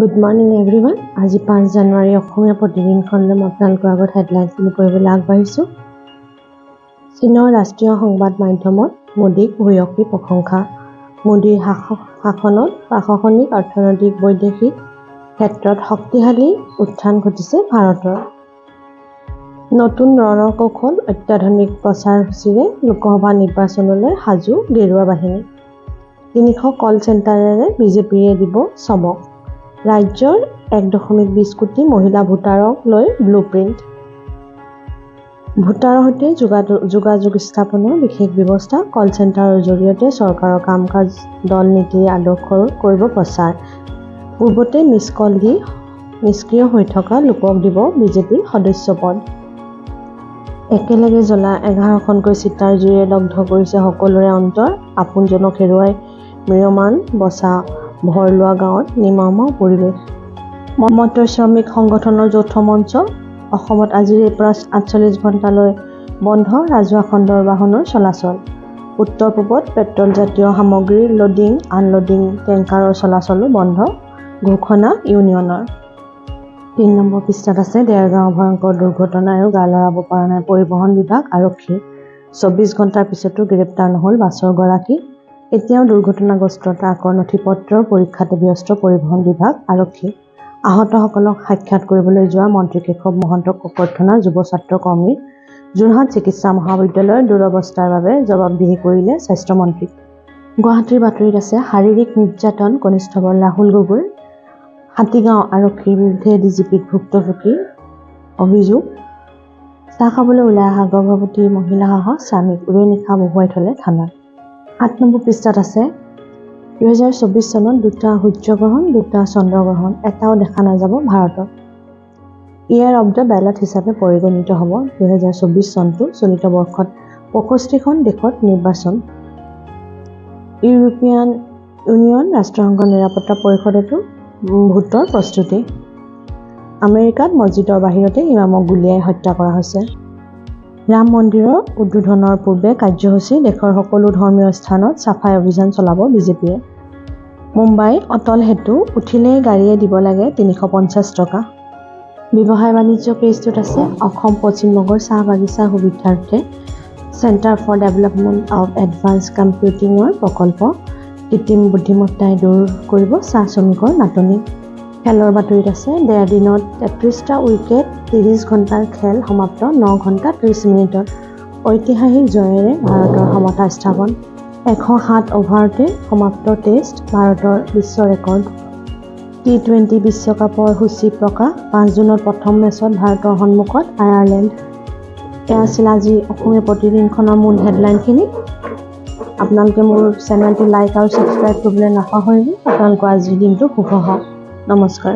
Good morning everyone. আজি 5 জানুৱাৰী অসমীয়া প্ৰতিদিনখনলৈ মই আপোনালোকৰ আগত হেডলাইনছখিনি পঢ়িবলৈ আগবাঢ়িছোঁ। চীনৰ ৰাষ্ট্ৰীয় সংবাদ মাধ্যমত মোদীক ভূয়সী প্ৰশংসা। মোদীৰ শাসনত প্ৰশাসনিক, অৰ্থনৈতিক, বৈদেশিক ক্ষেত্ৰত শক্তিশালী উত্থান ঘটিছে ভাৰতৰ। নতুন ৰণকৌশল, অত্যাধুনিক প্ৰচাৰসূচীৰে লোকসভা নিৰ্বাচনলৈ সাজু গেৰুৱা বাহিনী। 300 কল চেণ্টাৰেৰে বিজেপিয়ে দিব চমক। ৰাজ্যৰ 1.20 কোটি মহিলা ভোটাৰক লৈ ব্লুপ্ৰিণ্ট। ভোটাৰৰ সৈতে যোগাযোগ স্থাপনৰ বিশেষ ব্যৱস্থা। কল চেণ্টাৰৰ জৰিয়তে চৰকাৰৰ কাম-কাজ, দল নীতি আদৰ্শৰ কৰিব প্ৰচাৰ। পূৰ্বতে মিছ কল দি নিষ্ক্ৰিয় হৈ থকা লোকক দিব বিজেপিৰ সদস্য পদ। একেলগে জ্বলা 11খনকৈ চিতাৰ জুইয়ে দগ্ধ কৰিছে সকলোৰে অন্তৰ। আপোনজনক হেৰুৱাই ম্ৰিয়মাণ বছা ভৰলুৱা গাঁৱত নিৰ্মম পৰিৱেশ। মটৰ শ্ৰমিক সংগঠনৰ যৌথ মঞ্চ। অসমত আজিৰে পৰা 48 ঘণ্টালৈ বন্ধ ৰাজহুৱা খণ্ডৰ বাহনৰ চলাচল। উত্তৰ-পূবত পেট্ৰলজাতীয় সামগ্ৰীৰ লোডিং আনলোডিং টেংকাৰৰ চলাচলো বন্ধ ঘোষণা ইউনিয়নৰ। 3 নম্বৰ পৃষ্ঠাত আছে দেৰগাঁও ভয়ংকৰ দুৰ্ঘটনায়ো গা লৰাব পৰা নাই পৰিবহণ বিভাগ, আৰক্ষী। 24 ঘণ্টাৰ পিছতো গ্ৰেপ্তাৰ নহ'ল বাছৰ গৰাকী। এতিয়াও দুৰ্ঘটনাগ্ৰস্ত ট্ৰাকৰ নথি-পত্ৰৰ পৰীক্ষাতে ব্যস্ত পৰিবহণ বিভাগ, আৰক্ষী। আহতসকলক সাক্ষাৎ কৰিবলৈ যোৱা মন্ত্ৰী কেশৱ মহন্তক ককৰ্থনা যুৱ ছাত্ৰ কৰ্মীৰ। যোৰহাট চিকিৎসা মহাবিদ্যালয়ৰ দুৰৱস্থাৰ বাবে জবাবদিহি কৰিলে স্বাস্থ্যমন্ত্ৰীক। গুৱাহাটীৰ বাতৰিত আছে শাৰীৰিক নিৰ্যাতন কনিষ্ঠবল ৰাহুল গগৈৰ। হাতীগাঁও আৰক্ষীৰ বিৰুদ্ধে ডিজিপিক ভুক্তভোগীৰ অভিযোগ। চাহ খাবলৈ ওলাই অহা গৰ্ভৱতী মহিলাসহ স্বামীক উৰে নিশা বহুৱাই থলে থানাত। 8 নম্বৰ পৃষ্ঠাত আছে 2024 চনত 2টা সূৰ্যগ্ৰহণ, 2টা চন্দ্ৰগ্ৰহণ, এটাও দেখা নাযাব ভাৰতত। ইয়েৰ অৱ দ্য বেলট হিচাপে পৰিগণিত হ'ব 2024 চনটো। চলিত বৰ্ষত 65খন দেশত নিৰ্বাচন। ইউৰোপীয়ান ইউনিয়ন, ৰাষ্ট্ৰসংঘৰ নিৰাপত্তা পৰিষদতো ভোটৰ প্ৰস্তুতি। আমেৰিকাত মছজিদৰ বাহিৰতে ইমামক গুলীয়াই হত্যা কৰা হৈছে। ৰাম মন্দিৰৰ উদ্বোধনৰ পূৰ্বে কাৰ্যসূচী। দেশৰ সকলো ধৰ্মীয় স্থানত চাফাই অভিযান চলাব বিজেপিয়ে। মুম্বাই অটল সেতু উঠিলেই গাড়ীয়ে দিব লাগে 350 টকা। ব্যৱসায় বাণিজ্য পেজটোত আছে অসম পশ্চিমবংগৰ চাহ বাগিচা সুবিধাৰ্থে centre for development of advance কম্পিউটিঙৰ প্ৰকল্প। কৃত্ৰিম বুদ্ধিমত্তাই দূৰ কৰিব চাহ শ্ৰমিকৰ নাটনি। খেলৰ বাতৰিত আছে 1.5 দিনত 33টা উইকেট, 30 ঘণ্টাৰ খেল সমাপ্ত 9 ঘণ্টা 30 মিনিটত। ঐতিহাসিক জয়েৰে ভাৰতৰ সমতা স্থাপন। 107 অভাৰতে সমাপ্ত টেষ্ট, ভাৰতৰ বিশ্ব ৰেকৰ্ড। T20 বিশ্বকাপৰ সূচী প্ৰকাশ। 5 জুনত প্ৰথম মেচত ভাৰতৰ সন্মুখত আয়াৰলেণ্ড। এয়া আছিল আজি অসমীয়া প্ৰতিদিনখনৰ মূল হেডলাইনখিনি। আপোনালোকে মোৰ চেনেলটো লাইক আৰু ছাবস্ক্ৰাইব কৰিবলৈ নাপাহৰিব। আপোনালোকৰ আজিৰ দিনটো শুভ হওক। নমস্কাৰ।